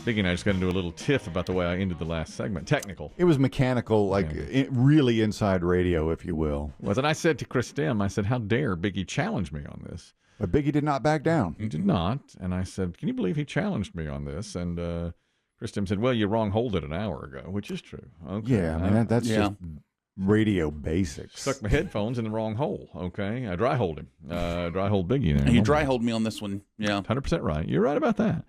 Biggie and I just got into a little tiff about the way I ended the last segment. Technical. It was mechanical, like really inside radio, if you will. And I said to Chris Demm, I said, how dare Biggie challenge me on this? But Biggie did not back down. He did not. And I said, can you believe he challenged me on this? And Chris Demm said, well, you wrong-holed it an hour ago, which is true. Okay. Yeah, I mean, that's just radio basics. Stuck my headphones in the wrong hole, okay? I dry-holed him. Dry-holed Biggie there. You dry-holed me on this one, yeah. 100% right. You're right about that.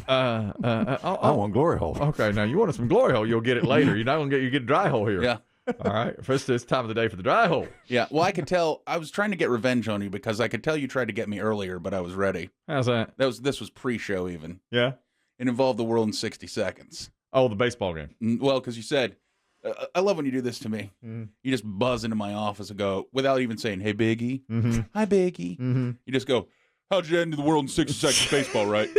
I want glory hole. Okay, now you want some glory hole, you'll get it later. You're not going to get a dry hole here. Yeah. All right. First, it's time of the day for the dry hole. Yeah. Well, I could tell. I was trying to get revenge on you because I could tell you tried to get me earlier, but I was ready. How's that? This was pre-show even. Yeah? It involved the world in 60 seconds. Oh, the baseball game. Well, because you said, I love when you do this to me. You just buzz into my office and go, without even saying, hey, Biggie. Hi, Biggie. You just go, how'd you end the world in 60 seconds baseball, right?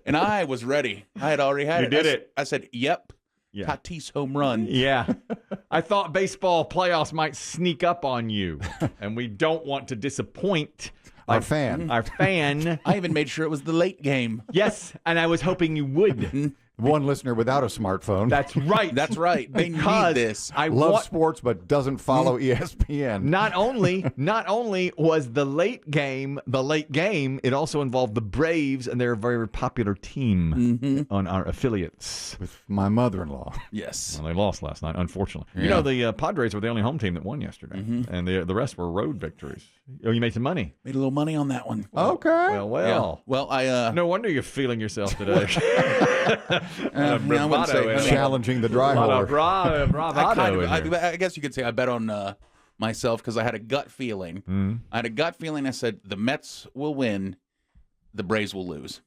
And I was ready. I had already had it. You did it. I said, yep. Yeah. Tatis home run. Yeah. I thought baseball playoffs might sneak up on you, and we don't want to disappoint our fan. Our fan. I even made sure it was the late game. Yes, and I was hoping you would. One listener without a smartphone. That's right. That's right. They need this. I love sports, but doesn't follow ESPN. Not only was the late game, it also involved the Braves, and they're a very popular team on our affiliates. With my mother-in-law. Yes. Well, they lost last night, unfortunately. Yeah. You know, the Padres were the only home team that won yesterday, and the rest were road victories. Oh, you made some money. Made a little money on that one. Okay. Well. Yeah. Well, I no wonder you're feeling yourself today. I wouldn't say challenging the dry hole. I guess you could say I bet on myself because I had a gut feeling. I had a gut feeling. I said the Mets will win, the Braves will lose.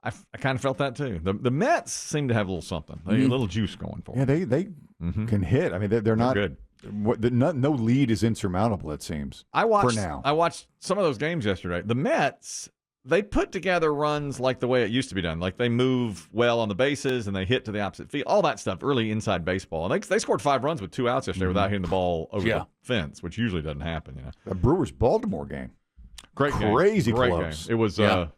I kind of felt that too. The Mets seem to have a little something, a little juice going for them. Yeah, they can hit. I mean, they're not good. No lead is insurmountable, it seems. For now, I watched some of those games yesterday. The Mets, they put together runs like the way it used to be done. Like they move well on the bases and they hit to the opposite field. All that stuff, really inside baseball. And they scored 5 runs with 2 outs yesterday without hitting the ball over the fence, which usually doesn't happen. You know, the Brewers-Baltimore game, crazy close. Game. It was 1-0.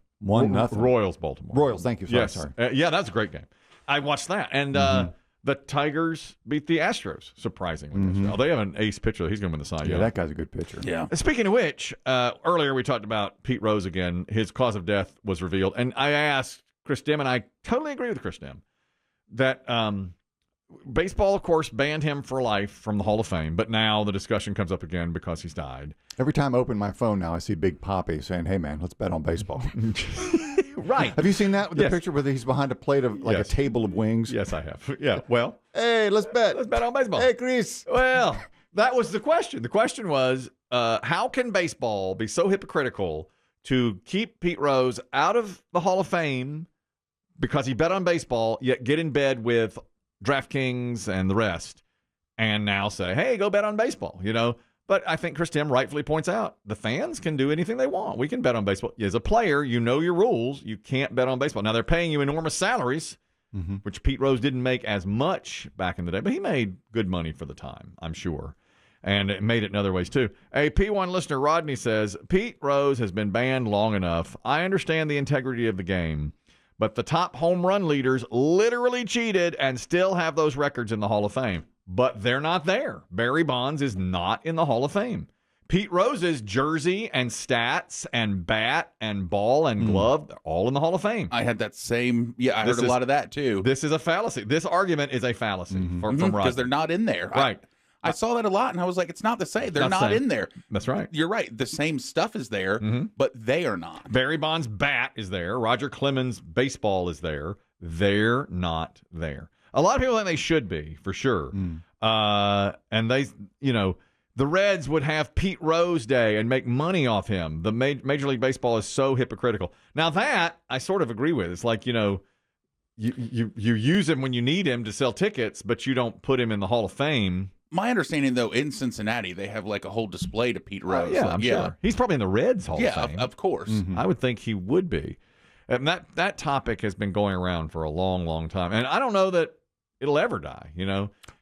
Royals, Baltimore. Royals, thank you. Sorry. Yeah, that's a great game. I watched that, and the Tigers beat the Astros, surprisingly. They have an ace pitcher. He's going to win the Cy Young. Yeah, that guy's a good pitcher. Yeah. Speaking of which, earlier we talked about Pete Rose again. His cause of death was revealed. And I asked Chris Demm, and I totally agree with Chris Demm, that baseball, of course, banned him for life from the Hall of Fame. But now the discussion comes up again because he's died. Every time I open my phone now, I see Big Papi saying, hey, man, let's bet on baseball. Right. Have you seen that with the picture where he's behind a plate of a table of wings? Yes, I have. Yeah. Well, hey, let's bet. Let's bet on baseball. Hey, Chris. Well, that was the question. The question was, how can baseball be so hypocritical to keep Pete Rose out of the Hall of Fame because he bet on baseball, yet get in bed with DraftKings and the rest, and now say, hey, go bet on baseball, you know? But I think Chris Demm rightfully points out the fans can do anything they want. We can bet on baseball. As a player, you know your rules. You can't bet on baseball. Now, they're paying you enormous salaries, which Pete Rose didn't make as much back in the day, but he made good money for the time, I'm sure. And it made it in other ways, too. A P1 listener, Rodney, says, Pete Rose has been banned long enough. I understand the integrity of the game, but the top home run leaders literally cheated and still have those records in the Hall of Fame. But they're not there. Barry Bonds is not in the Hall of Fame. Pete Rose's jersey and stats and bat and ball and glove, they're all in the Hall of Fame. I had that same, I heard a lot of that too. This is a fallacy. This argument is a fallacy from Rodney. Because they're not in there. Right. I saw that a lot, and I was like, it's not the same. They're not in there. That's right. You're right. The same stuff is there, but they are not. Barry Bonds' bat is there. Roger Clemens' baseball is there. They're not there. A lot of people think they should be, for sure. And they, the Reds would have Pete Rose Day and make money off him. The Major League Baseball is so hypocritical. Now that I sort of agree with. It's like, you use him when you need him to sell tickets, but you don't put him in the Hall of Fame. My understanding, though, in Cincinnati, they have like a whole display to Pete Rose. I'm sure. He's probably in the Reds Hall of Fame. Yeah, of course. I would think he would be. And that topic has been going around for a long, long time. And I don't know that it'll ever die,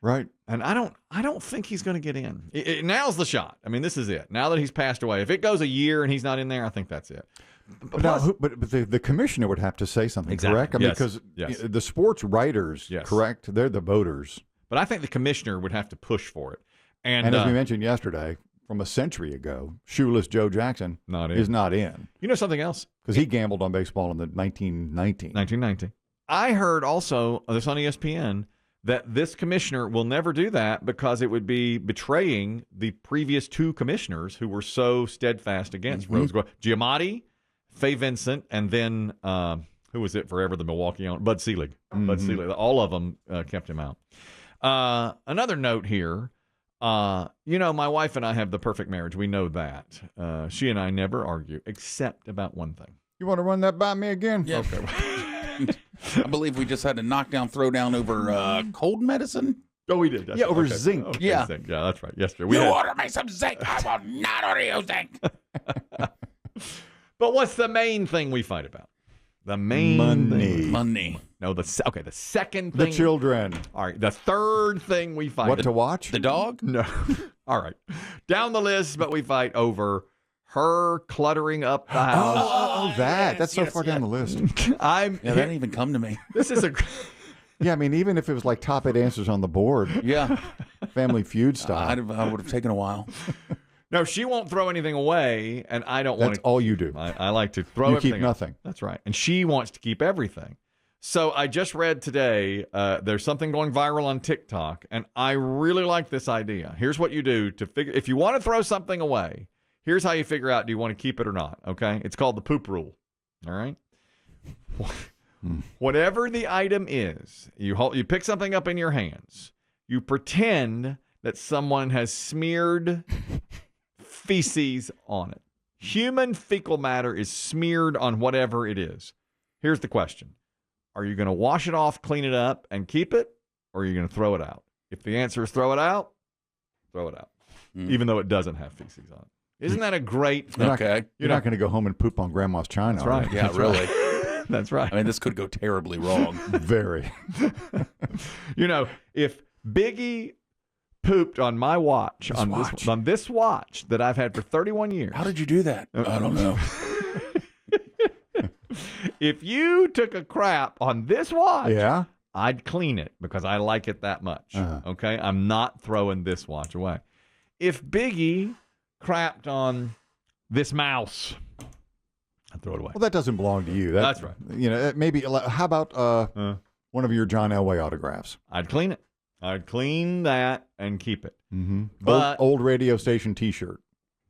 Right. And I don't think he's going to get in. Now's the shot. I mean, this is it. Now that he's passed away, if it goes a year and he's not in there, I think that's it. But, now, but the commissioner would have to say something, correct? I mean, because the sports writers, correct? They're the voters. But I think the commissioner would have to push for it. And as we mentioned yesterday, from a century ago, shoeless Joe Jackson is not in. You know something else? Because he gambled on baseball in the 1990. I heard also this on ESPN that this commissioner will never do that because it would be betraying the previous two commissioners who were so steadfast against Rose Giamatti, Faye Vincent, and then who was it forever, the Milwaukee owner? Bud Selig. Bud Selig. All of them kept him out. Another note here. My wife and I have the perfect marriage. We know that. She and I never argue except about one thing. You want to run that by me again? Yeah. Okay. I believe we just had a knockdown throwdown over cold medicine. Oh, we did. That's over zinc. Okay, zinc. Yeah, that's right. Yesterday. Order me some zinc. I will not order you zinc. But what's the main thing we fight about? The main money. No, the second thing. The children. All right, the third thing we fight. What to watch? The dog? No. All right, down the list, but we fight over her cluttering up the house. That's so far down the list. That didn't even come to me. This is a. Yeah, I mean, even if it was like top 8 answers on the board. Yeah. Family Feud style. I would have taken a while. No, she won't throw anything away, and I don't want to. That's all you do. I like to throw everything. You keep nothing. That's right. And she wants to keep everything. So I just read today, there's something going viral on TikTok, and I really like this idea. Here's what you do to figure, if you want to throw something away, here's how you figure out, do you want to keep it or not? Okay. It's called the poop rule. All right. Whatever the item is, you pick something up in your hands, you pretend that someone has smeared feces on it. Human fecal matter is smeared on whatever it is. Here's the question. Are you going to wash it off, clean it up, and keep it? Or are you going to throw it out? If the answer is throw it out, even though it doesn't have feces on it. Isn't that a great... You're not going to go home and poop on Grandma's china. That's right. Yeah, really. That's right. I mean, this could go terribly wrong. Very. If Biggie pooped on my watch, on this watch that I've had for 31 years. How did you do that? I don't know. If you took a crap on this watch, yeah, I'd clean it because I like it that much. Okay? I'm not throwing this watch away. If Biggie crapped on this mouse, I'd throw it away. Well, that doesn't belong to you. That's right. Maybe, how about one of your John Elway autographs? I'd clean it. I'd clean that and keep it. Mm-hmm. But old radio station T-shirt.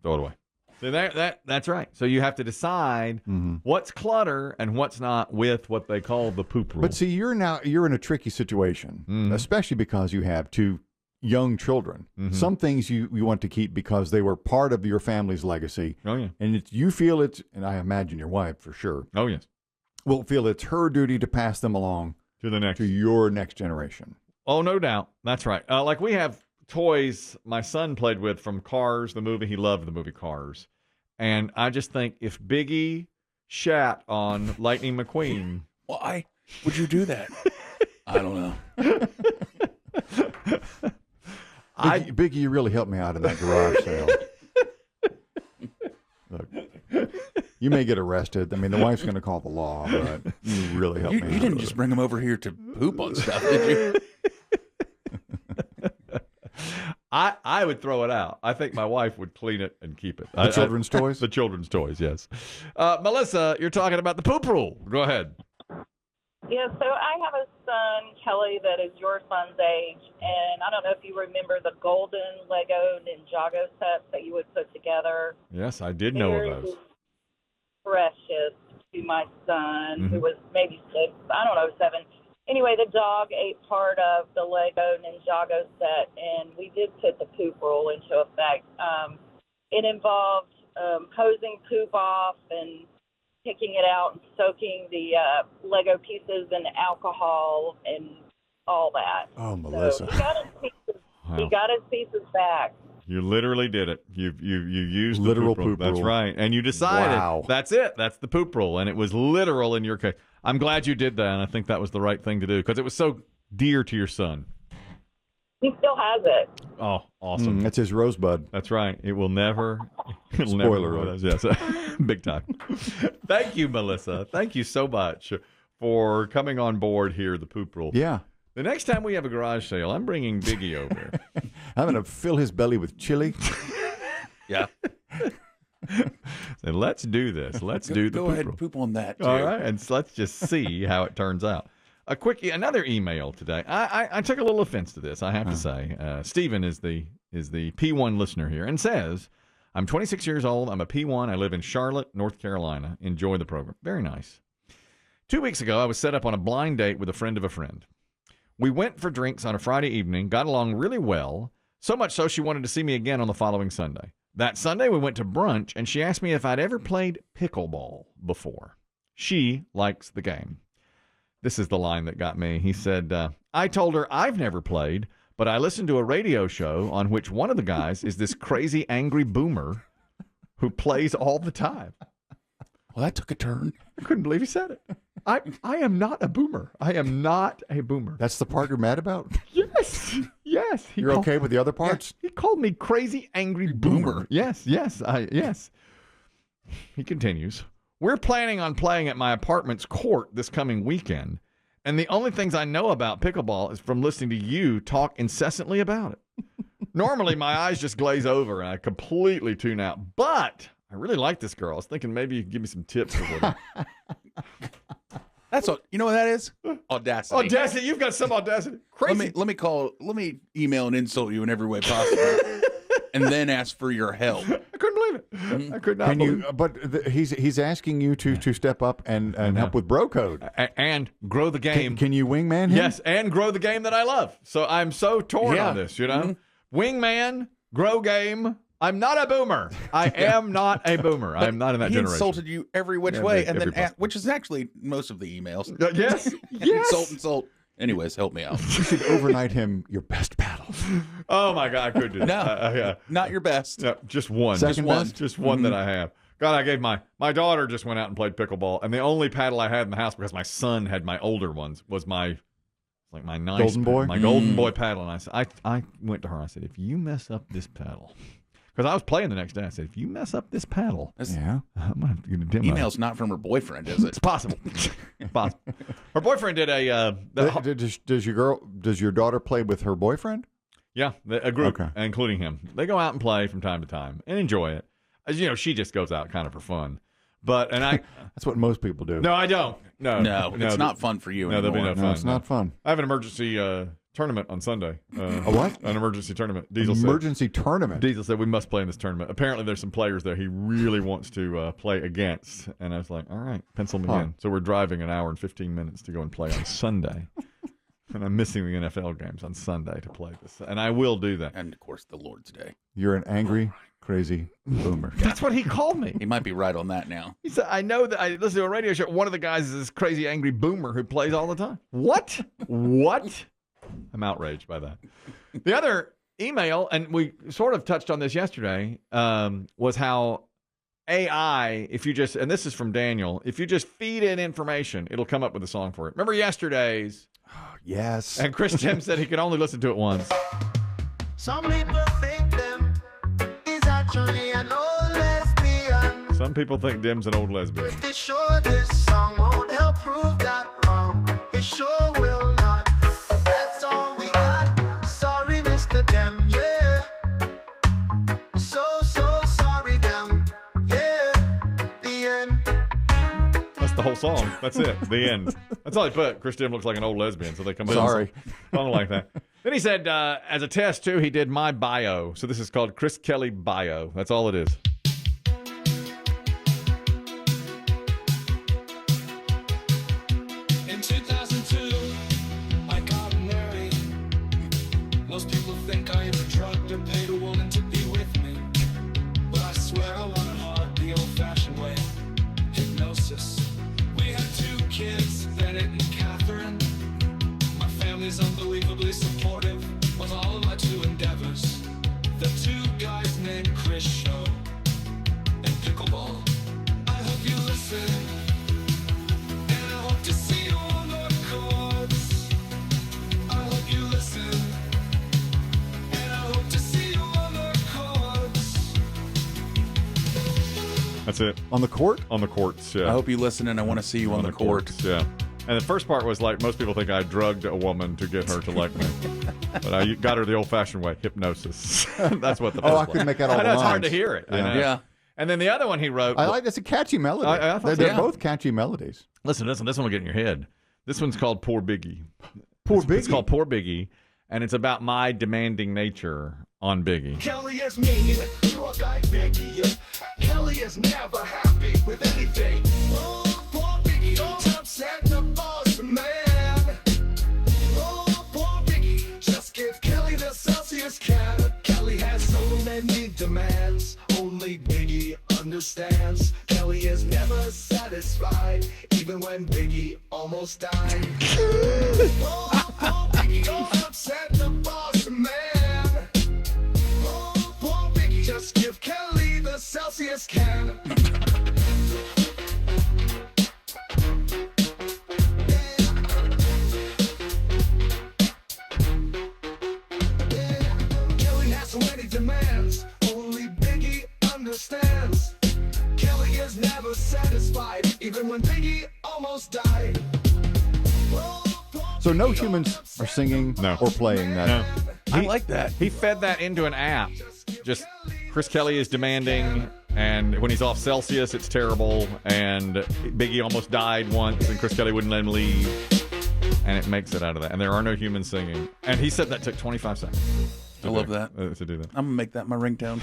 Throw it away. So that's right. So you have to decide what's clutter and what's not with what they call the poop rule. But see, you're in a tricky situation, especially because you have 2 young children. Some things you want to keep because they were part of your family's legacy. Oh, yeah. And you feel and I imagine your wife for sure. Oh, yes. Will feel it's her duty to pass them along to your next generation. Oh, no doubt. That's right. Like we have toys my son played with from Cars, the movie. He loved the movie Cars. And I just think if Biggie shat on Lightning McQueen. Why would you do that? I don't know. Biggie, you really helped me out in that garage sale. Look, you may get arrested. I mean, the wife's going to call the law, but you really helped me out. You didn't just bring him over here to poop on stuff, did you? I would throw it out. I think my wife would clean it and keep it. The children's toys? The children's toys, yes. Melissa, you're talking about the poop rule. Go ahead. Yeah, so I have a son, Kelly, that is your son's age, and I don't know if you remember the golden Lego Ninjago sets that you would put together. Yes, I did know of those. Precious to my son, who was maybe 6, I don't know, 7. Anyway, the dog ate part of the Lego Ninjago set, and we did put the poop rule into effect. It involved hosing poop off and picking it out and soaking the Lego pieces in alcohol and all that. Oh, Melissa. So he got his pieces back. You literally did it. You used the literal poop rule. That's rule. right. And you decided that's it. That's the poop rule. And it was literal in your case. I'm glad you did that, and I think that was the right thing to do because it was so dear to your son. He still has it. Oh, awesome. That's his rosebud. That's right. It will never. It'll Spoiler never. alert. Yes, big time. Thank you, Melissa. Thank you so much for coming on board here at the Poop Rule. Yeah. The next time we have a garage sale, I'm bringing Biggie over. I'm going to fill his belly with chili. Yeah. So let's do this. Let's do the Go Poop ahead Rule. and poop on that, too. All right, and so let's just see how it turns out. Another email today. I took a little offense to this, I have to say. Stephen is the P1 listener here and says, I'm 26 years old. I'm a P1. I live in Charlotte, North Carolina. Enjoy the program. Very nice. 2 weeks ago, I was set up on a blind date with a friend of a friend. We went for drinks on a Friday evening, got along really well, so much so she wanted to see me again on the following Sunday. That Sunday, we went to brunch, and she asked me if I'd ever played pickleball before. She likes the game. This is the line that got me. He said, I told her I've never played, but I listened to a radio show on which one of the guys is this crazy angry boomer who plays all the time. Well, that took a turn. I couldn't believe he said it. I am not a boomer. I am not a boomer. That's the part you're mad about? Yes. Yes. You're okay with the other parts? He called me crazy angry boomer. Yes. Yes. He continues. We're planning on playing at my apartment's court this coming weekend, and the only things I know about pickleball is from listening to you talk incessantly about it. Normally, my eyes just glaze over, and I completely tune out. But I really like this girl. I was thinking maybe you could give me some tips for her. That's what, you know what that is? Audacity. Audacity. You've got some audacity. Crazy. Let me email and insult you in every way possible, and then ask for your help. I couldn't believe it. Mm-hmm. I could not believe it. But he's asking you to step up and help with bro code. And grow the game. Can you wingman him? Yes, and grow the game that I love. So I'm so torn Yeah. on this, you know? Wingman, grow game. I'm not a boomer. I am not a boomer. I am not in that He generation. insulted you every which way, and every then possible. which is actually most of the emails. Yes. Yes. Insult. Anyways, help me out. You should overnight him your best paddle. Oh, my God. I could do that. No. Yeah. Not your best. No, just one. Second best? Just one that I have. God, I gave my daughter just went out and played pickleball, and the only paddle I had in the house, because my son had my older ones, was my nice Golden boy? my golden boy paddle. And I went to her and I said, if you mess up this paddle, because I was playing the next day, I said, if you mess up this paddle, Yeah. I'm gonna have to get a demo. Email's not from her boyfriend, is it? It's possible. Possible. Her boyfriend did Does your daughter play with her boyfriend? a group, Okay. including him. They go out and play from time to time and enjoy it. As you know, she just goes out kind of for fun. That's what most people do. No, I don't. No, it's not fun for you No, there'll be anymore. no fun. it's not fun. I have an emergency tournament on Sunday. A what? An emergency tournament. Emergency tournament. Diesel said we must play in this tournament. Apparently, there's some players there he really wants to play against. And I was like, all right, pencil me in. So we're driving an hour and 15 minutes to go and play on Sunday. And I'm missing the NFL games on Sunday to play this. And I will do that. And, of course, the Lord's Day. You're an angry, crazy boomer. That's what he called me. He might be right on that now. He said, I know that I listen to a radio show. One of the guys is this crazy angry boomer who plays all the time. What? I'm outraged by that. The other email, and we sort of touched on this yesterday, was how AI, if you just, and this is from Daniel, if you just feed in information, it'll come up with a song for it. Remember yesterday's? Yes. And Chris Demm said he could only listen to it once. Some people think them is actually an old lesbian. Some people think Demm's an old lesbian. Pretty sure this song won't help prove that wrong. It sure will not. That's all we got. Sorry, Mr. Demm, yeah. So sorry, Demm, yeah. The end. That's the whole song. That's it. The end. That's all he put. Chris Demm looks like an old lesbian, so they come Sorry. Something like that. Then he said, as a test, too, he did my bio. So this is called Chris Kelly Bio. That's all it is. In 2002, I got married. Most people think I ever drugged or paid a woman to be with me. But I swear I won hard the old-fashioned way. Hypnosis. We had 2 kids, Bennett and Catherine. My family's unbelievably supportive of all of my 2 endeavors. The 2 guys named Chris Show and Pickleball. I hope you listen. And I hope to see you on the courts. I hope you listen. That's it. On the court? On the courts, I yeah. hope you listen, and I want to see you on the court. courts, yeah. And the first part was like, most people think I drugged a woman to get her to like me. But I got her the old-fashioned way, hypnosis. That's what the Oh, I first could one. make out all I the know, it's hard lines. to hear it. I Yeah. know. Yeah. And then the other one he wrote. I like it's a catchy melody. I thought They're so. both catchy melodies. Listen, this one will get in your head. This one's called Poor Biggie. Poor It's Biggie. called Poor Biggie, and it's about my demanding nature on Biggie. Kelly is mean, poor guy Biggie. Kelly is never happy with anything. Oh, poor Biggie, don't upset the boss man. Oh, poor Biggie, just give Kelly the Celsius can. Kelly has so many demands, only Biggie understands. Kelly is never satisfied, even when Biggie almost died. Oh, poor Biggie, don't upset the boss man. Oh, poor Biggie, just give Kelly the Celsius can. Kelly has so many demands, only Biggie understands. Kelly is never satisfied, even when Biggie almost died. Oh, poor So no Biggie, humans don't are upset singing No. or playing that. No. I like that. He fed that into an app. Just Chris Kelly is demanding, and when he's off Celsius, it's terrible. And Biggie almost died once, and Chris Kelly wouldn't let him leave. And it makes it out of that. And there are no humans singing. And he said that took 25 seconds. I love that. To do that. I'm gonna make that my ringtone.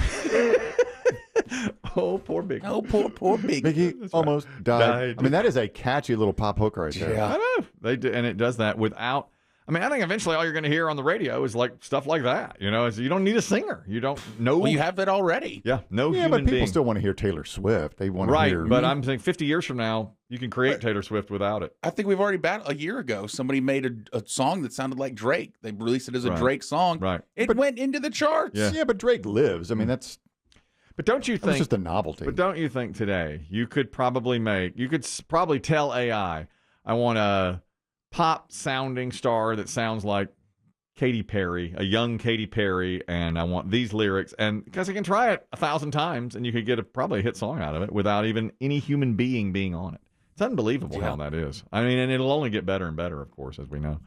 Oh, poor Biggie. Oh, poor Biggie. Biggie almost died. I mean, that is a catchy little pop hook right there. Yeah. I know. They do, and it does that without. I mean, I think eventually all you're going to hear on the radio is like stuff like that. You know, you don't need a singer. You don't know. Well, you have that already. Yeah, no Yeah, human but people being. still want to hear Taylor Swift. They want to Right, hear. but I'm saying 50 years from now, you can create Taylor Swift without it. I think we've already battled a year ago. Somebody made a song that sounded like Drake. They released it as a Right. Drake song. Right. It went into the charts. Yeah. Yeah, but Drake lives. I mean, that's But don't you that was think? just a novelty. But don't you think today you could probably probably tell AI, I want a pop sounding star that sounds like Katy Perry, a young Katy Perry, and I want these lyrics, and because you can try it 1,000 times, and you could get probably a hit song out of it without even any human being on it. It's unbelievable how that is. I mean, and it'll only get better and better, of course, as we know.